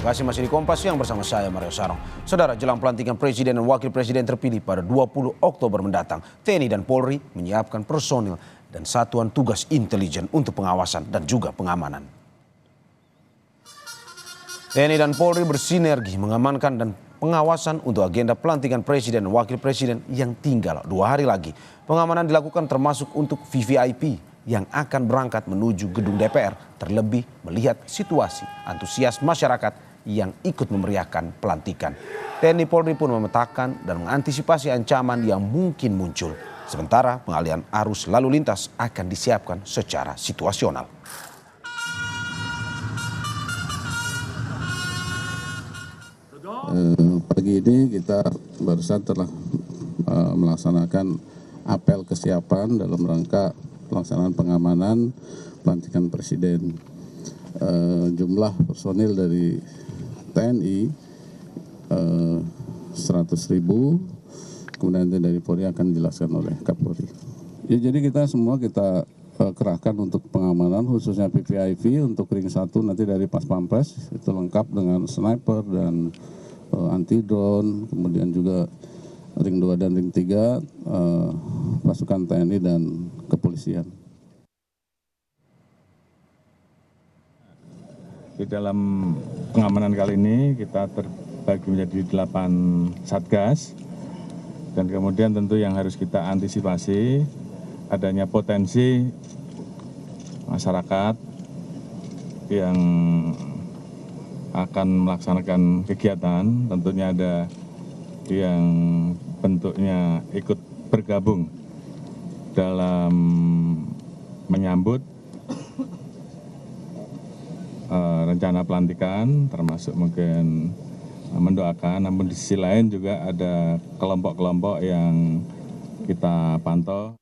Terima kasih masih di Kompas Siang bersama saya Mario Sarong. Saudara, jelang pelantikan Presiden dan Wakil Presiden terpilih pada 20 Oktober mendatang, TNI dan Polri menyiapkan personil dan satuan tugas intelijen untuk pengawasan dan juga pengamanan. TNI dan Polri bersinergi mengamankan dan pengawasan untuk agenda pelantikan Presiden dan Wakil Presiden yang tinggal 2 hari lagi. Pengamanan dilakukan termasuk untuk VVIP yang akan berangkat menuju gedung DPR, terlebih melihat situasi antusias masyarakat yang ikut memeriahkan pelantikan. TNI Polri pun memetakan dan mengantisipasi ancaman yang mungkin muncul. Sementara pengalihan arus lalu lintas akan disiapkan secara situasional. Pagi ini kita barusan telah melaksanakan apel kesiapan dalam rangka pelaksanaan pengamanan pelantikan Presiden. Jumlah personil dari TNI 100.000, kemudian dari Polri akan dijelaskan oleh Kapolri. Ya, jadi kita kerahkan untuk pengamanan khususnya VVIP untuk ring 1 nanti dari Pas Pampres itu lengkap dengan sniper dan anti drone, kemudian juga ring 2 dan ring 3 pasukan TNI dan kepolisian. Di dalam pengamanan kali ini kita terbagi menjadi 8 satgas dan kemudian tentu yang harus kita antisipasi adanya potensi masyarakat yang akan melaksanakan kegiatan, tentunya ada yang bentuknya ikut bergabung dalam menyambut rencana pelantikan, termasuk mungkin mendoakan, namun di sisi lain juga ada kelompok-kelompok yang kita pantau.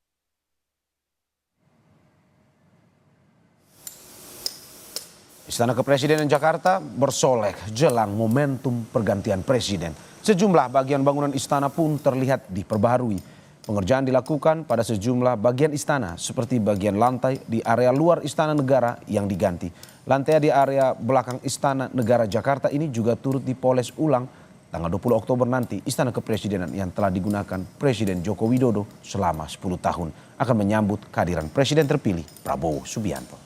Istana Kepresidenan Jakarta bersolek jelang momentum pergantian presiden. Sejumlah bagian bangunan istana pun terlihat diperbaharui. Pengerjaan dilakukan pada sejumlah bagian istana seperti bagian lantai di area luar Istana Negara yang diganti. Lantai di area belakang Istana Negara Jakarta ini juga turut dipoles ulang tanggal 20 Oktober nanti. Istana Kepresidenan yang telah digunakan Presiden Joko Widodo selama 10 tahun akan menyambut kehadiran Presiden terpilih Prabowo Subianto.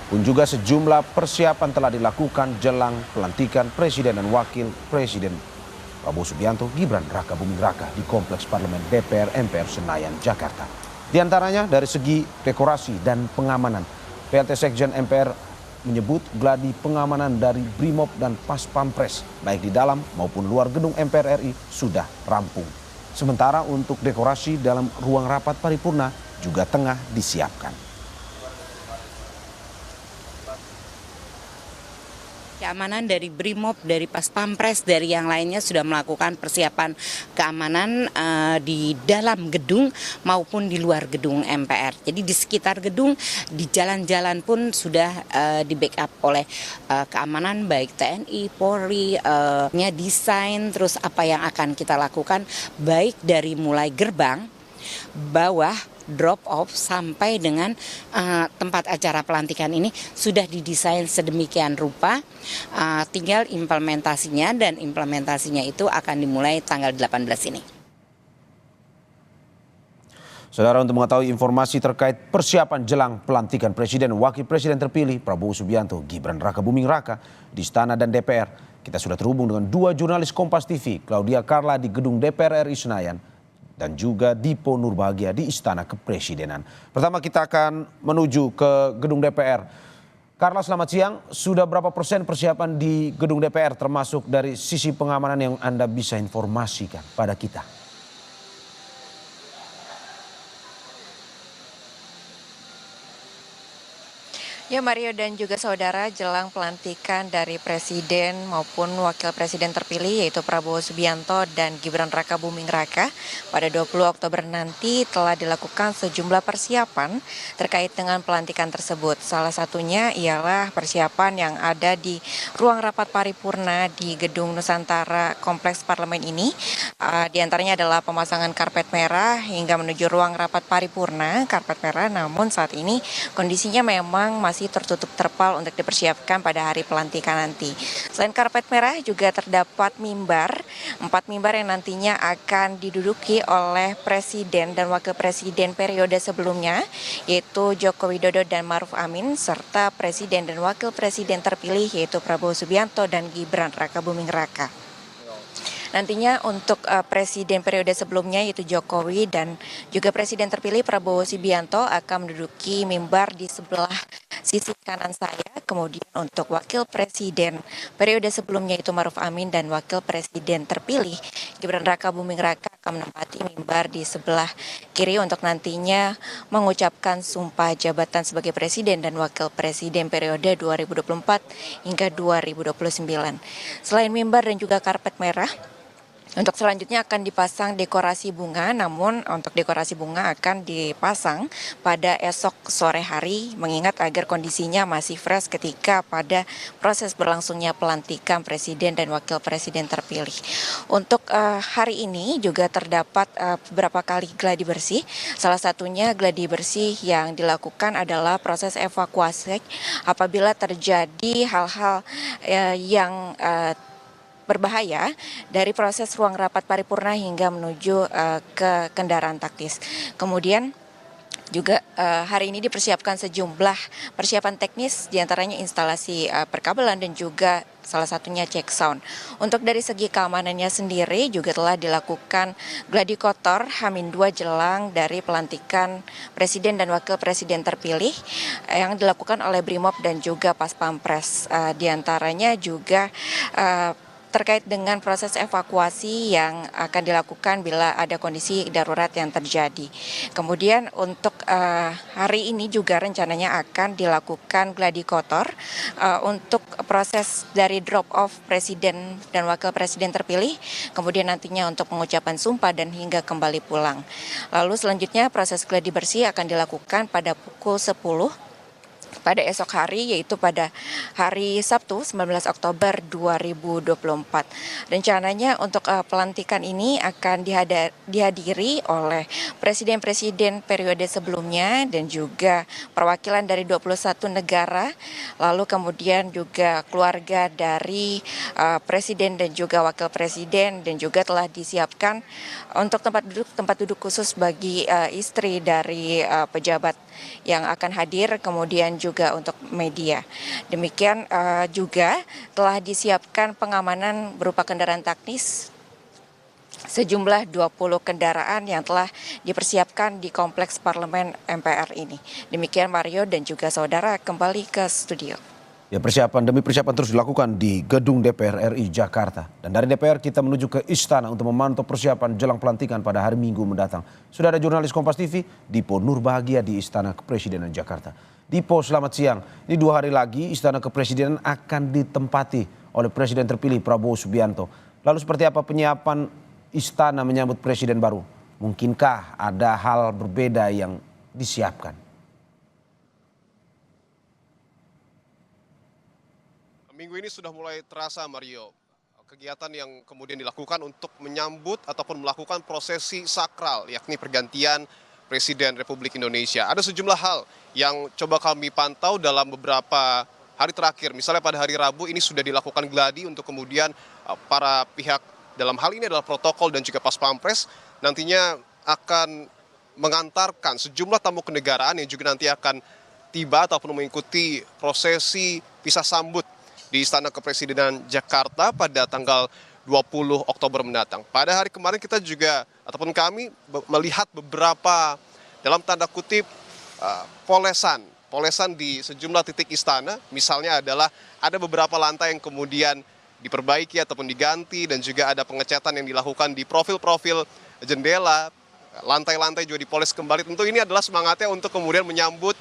Pun juga sejumlah persiapan telah dilakukan jelang pelantikan Presiden dan Wakil Presiden Prabowo Subianto Gibran Raka Buming Raka di Kompleks Parlemen DPR MPR Senayan, Jakarta. Di antaranya dari segi dekorasi dan pengamanan. PLT Sekjen MPR menyebut gladi pengamanan dari Brimob dan Pas Pampres baik di dalam maupun luar gedung MPR RI sudah rampung. Sementara untuk dekorasi dalam ruang rapat paripurna juga tengah disiapkan. Keamanan dari Brimob, dari Pas Pampres, dari yang lainnya sudah melakukan persiapan keamanan di dalam gedung maupun di luar gedung MPR. Jadi di sekitar gedung, di jalan-jalan pun sudah di backup oleh keamanan baik TNI, Polri, desain, terus apa yang akan kita lakukan baik dari mulai gerbang, bawah, drop off sampai dengan tempat acara pelantikan ini sudah didesain sedemikian rupa, tinggal implementasinya dan implementasinya itu akan dimulai tanggal 18 ini. Saudara, untuk mengetahui informasi terkait persiapan jelang pelantikan Presiden dan Wakil Presiden terpilih Prabowo Subianto Gibran Raka Buming Raka di Istana dan DPR, kita sudah terhubung dengan 2 jurnalis Kompas TV, Claudia Carla di gedung DPR RI Senayan dan juga Dipo Nurbahagia di Istana Kepresidenan. Pertama kita akan menuju ke gedung DPR. Carla, selamat siang. Sudah berapa persen persiapan di gedung DPR termasuk dari sisi pengamanan yang Anda bisa informasikan pada kita? Ya Mario dan juga saudara, jelang pelantikan dari Presiden maupun Wakil Presiden terpilih yaitu Prabowo Subianto dan Gibran Raka Buming Raka pada 20 Oktober nanti telah dilakukan sejumlah persiapan terkait dengan pelantikan tersebut. Salah satunya ialah persiapan yang ada di ruang rapat paripurna di Gedung Nusantara Kompleks Parlemen ini. Di antaranya adalah pemasangan karpet merah hingga menuju ruang rapat paripurna karpet merah, namun saat ini kondisinya memang masih tertutup terpal untuk dipersiapkan pada hari pelantikan nanti. Selain karpet merah juga terdapat mimbar, 4 mimbar yang nantinya akan diduduki oleh Presiden dan Wakil Presiden periode sebelumnya, yaitu Joko Widodo dan Maruf Amin, serta Presiden dan Wakil Presiden terpilih yaitu Prabowo Subianto dan Gibran Raka Buming Raka. Nantinya untuk presiden periode sebelumnya yaitu Jokowi dan juga presiden terpilih Prabowo Subianto akan menduduki mimbar di sebelah sisi kanan saya. Kemudian untuk wakil presiden periode sebelumnya yaitu Maruf Amin dan wakil presiden terpilih Gibran Raka Buming Raka akan menempati mimbar di sebelah kiri untuk nantinya mengucapkan sumpah jabatan sebagai presiden dan wakil presiden periode 2024 hingga 2029. Selain mimbar dan juga karpet merah, untuk selanjutnya akan dipasang dekorasi bunga, namun untuk dekorasi bunga akan dipasang pada esok sore hari, mengingat agar kondisinya masih fresh ketika pada proses berlangsungnya pelantikan presiden dan wakil presiden terpilih. Untuk hari ini juga terdapat beberapa kali gladi bersih, salah satunya gladi bersih yang dilakukan adalah proses evakuasi apabila terjadi hal-hal yang berbahaya dari proses ruang rapat paripurna hingga menuju ke kendaraan taktis. Kemudian juga hari ini dipersiapkan sejumlah persiapan teknis, diantaranya instalasi perkabelan dan juga salah satunya cek sound. Untuk dari segi keamanannya sendiri juga telah dilakukan gladi kotor H-2 jelang dari pelantikan Presiden dan Wakil Presiden terpilih yang dilakukan oleh Brimob dan juga Pas Pampres. Diantaranya juga terkait dengan proses evakuasi yang akan dilakukan bila ada kondisi darurat yang terjadi. Kemudian untuk hari ini juga rencananya akan dilakukan gladi kotor untuk proses dari drop off Presiden dan Wakil Presiden terpilih, kemudian nantinya untuk pengucapan sumpah dan hingga kembali pulang. Lalu selanjutnya proses gladi bersih akan dilakukan pada pukul 10 pada esok hari, yaitu pada hari Sabtu 19 Oktober 2024. Rencananya untuk pelantikan ini akan dihadiri oleh presiden-presiden periode sebelumnya dan juga perwakilan dari 21 negara, lalu kemudian juga keluarga dari presiden dan juga wakil presiden, dan juga telah disiapkan untuk tempat duduk khusus bagi istri dari pejabat yang akan hadir, kemudian juga untuk media. Demikian juga telah disiapkan pengamanan berupa kendaraan taktis sejumlah 20 kendaraan yang telah dipersiapkan di kompleks parlemen MPR ini. Demikian Mario dan juga saudara, kembali ke studio. Ya, persiapan demi persiapan terus dilakukan di Gedung DPR RI Jakarta. Dan dari DPR kita menuju ke Istana untuk memantau persiapan jelang pelantikan pada hari Minggu mendatang. Sudah ada jurnalis Kompas TV, Dipo Nurbahagia di Istana Kepresidenan Jakarta. Dipo, selamat siang. Ini 2 hari lagi Istana Kepresidenan akan ditempati oleh Presiden terpilih Prabowo Subianto. Lalu seperti apa penyiapan Istana menyambut Presiden baru? Mungkinkah ada hal berbeda yang disiapkan? Minggu ini sudah mulai terasa, Mario, kegiatan yang kemudian dilakukan untuk menyambut ataupun melakukan prosesi sakral, yakni pergantian Presiden Republik Indonesia. Ada sejumlah hal yang coba kami pantau dalam beberapa hari terakhir. Misalnya pada hari Rabu ini sudah dilakukan gladi untuk kemudian para pihak, dalam hal ini adalah protokol dan juga Pas Pampres, nantinya akan mengantarkan sejumlah tamu kenegaraan yang juga nanti akan tiba ataupun mengikuti prosesi pisah sambut di Istana Kepresidenan Jakarta pada tanggal 20 Oktober mendatang. Pada hari kemarin kita juga, ataupun kami melihat beberapa, dalam tanda kutip, polesan di sejumlah titik istana. Misalnya adalah ada beberapa lantai yang kemudian diperbaiki ataupun diganti, dan juga ada pengecatan yang dilakukan di profil-profil jendela, lantai-lantai juga dipoles kembali. Tentu ini adalah semangatnya untuk kemudian menyambut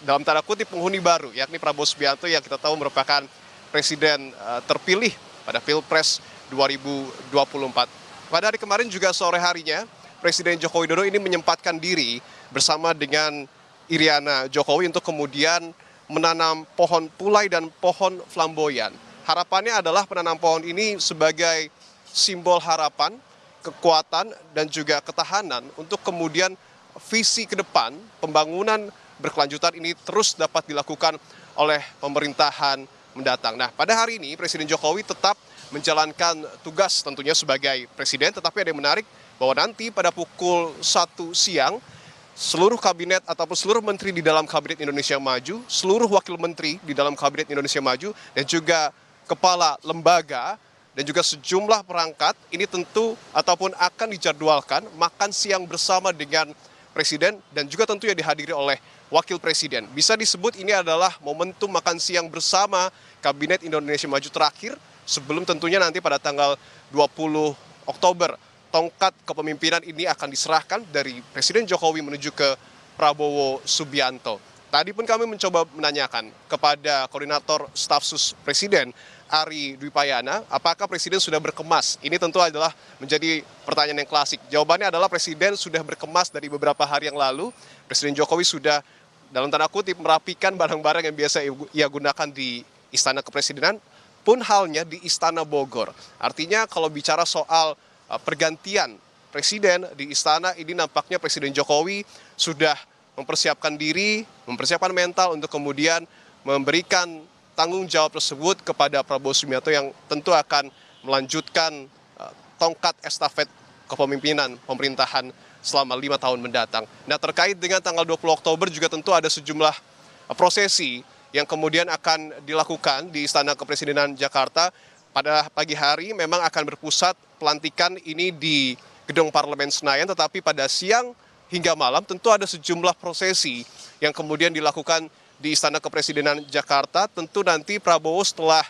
dalam tanda kutip penghuni baru, yakni Prabowo Subianto yang kita tahu merupakan presiden terpilih pada Pilpres 2024. Pada hari kemarin juga sore harinya, Presiden Joko Widodo ini menyempatkan diri bersama dengan Iriana Jokowi untuk kemudian menanam pohon pulai dan pohon flamboyan. Harapannya adalah penanam pohon ini sebagai simbol harapan, kekuatan, dan juga ketahanan untuk kemudian visi ke depan pembangunan berkelanjutan ini terus dapat dilakukan oleh pemerintahan mendatang. Nah, pada hari ini Presiden Jokowi tetap menjalankan tugas tentunya sebagai presiden, tetapi ada yang menarik bahwa nanti pada pukul 1 siang seluruh kabinet ataupun seluruh menteri di dalam Kabinet Indonesia Maju, seluruh wakil menteri di dalam Kabinet Indonesia Maju, dan juga kepala lembaga dan juga sejumlah perangkat ini tentu ataupun akan dijadwalkan makan siang bersama dengan presiden dan juga tentunya dihadiri oleh wakil presiden. Bisa disebut ini adalah momentum makan siang bersama Kabinet Indonesia Maju terakhir sebelum tentunya nanti pada tanggal 20 Oktober tongkat kepemimpinan ini akan diserahkan dari Presiden Jokowi menuju ke Prabowo Subianto. Tadi pun kami mencoba menanyakan kepada Koordinator Staf Sus Presiden Ari Dwi Payana, apakah Presiden sudah berkemas? Ini tentu adalah menjadi pertanyaan yang klasik. Jawabannya adalah Presiden sudah berkemas dari beberapa hari yang lalu. Presiden Jokowi sudah dalam tanda kutip merapikan barang-barang yang biasa ia gunakan di Istana Kepresidenan, pun halnya di Istana Bogor. Artinya kalau bicara soal pergantian presiden di istana ini nampaknya Presiden Jokowi sudah mempersiapkan diri, mempersiapkan mental untuk kemudian memberikan tanggung jawab tersebut kepada Prabowo Subianto yang tentu akan melanjutkan tongkat estafet kepemimpinan pemerintahan selama 5 tahun mendatang. Nah, terkait dengan tanggal 20 Oktober juga tentu ada sejumlah prosesi yang kemudian akan dilakukan di Istana Kepresidenan Jakarta. Pada pagi hari memang akan berpusat pelantikan ini di Gedung Parlemen Senayan, tetapi pada siang hingga malam tentu ada sejumlah prosesi yang kemudian dilakukan di Istana Kepresidenan Jakarta. Tentu nanti Prabowo setelah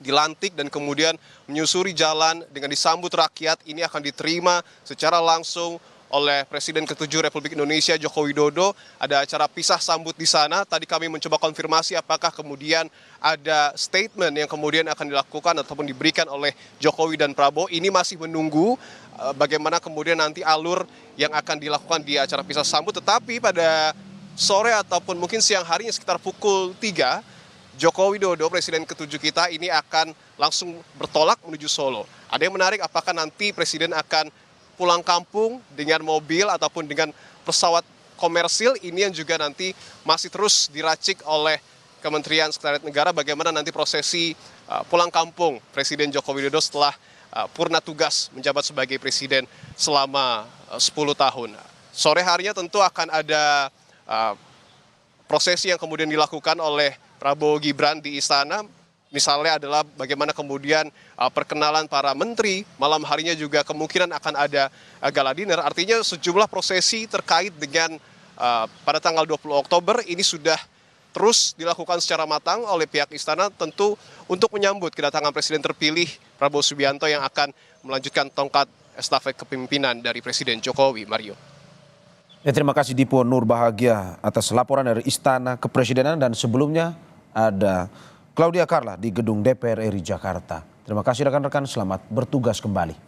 dilantik dan kemudian menyusuri jalan dengan disambut rakyat, ini akan diterima secara langsung oleh Presiden ke-7 Republik Indonesia Joko Widodo. Ada acara pisah sambut di sana. Tadi kami mencoba konfirmasi apakah kemudian ada statement yang kemudian akan dilakukan ataupun diberikan oleh Jokowi dan Prabowo. Ini masih menunggu bagaimana kemudian nanti alur yang akan dilakukan di acara pisah sambut. Tetapi pada sore ataupun mungkin siang harinya sekitar pukul 3, Joko Widodo, Presiden ke-7 kita ini akan langsung bertolak menuju Solo. Ada yang menarik, apakah nanti Presiden akan pulang kampung dengan mobil ataupun dengan pesawat komersil, ini yang juga nanti masih terus diracik oleh Kementerian Sekretariat Negara bagaimana nanti prosesi pulang kampung Presiden Joko Widodo setelah purna tugas menjabat sebagai presiden selama 10 tahun. Sore harinya tentu akan ada prosesi yang kemudian dilakukan oleh Prabowo Gibran di istana. Misalnya adalah bagaimana kemudian perkenalan para menteri, malam harinya juga kemungkinan akan ada gala dinner. Artinya sejumlah prosesi terkait dengan pada tanggal 20 Oktober ini sudah terus dilakukan secara matang oleh pihak istana tentu untuk menyambut kedatangan Presiden terpilih Prabowo Subianto yang akan melanjutkan tongkat estafet kepemimpinan dari Presiden Jokowi. Mario. Ya, terima kasih Dipo Nurbahagia atas laporan dari Istana Kepresidenan, dan sebelumnya ada Claudia Carla di Gedung DPR RI Jakarta. Terima kasih rekan-rekan, selamat bertugas kembali.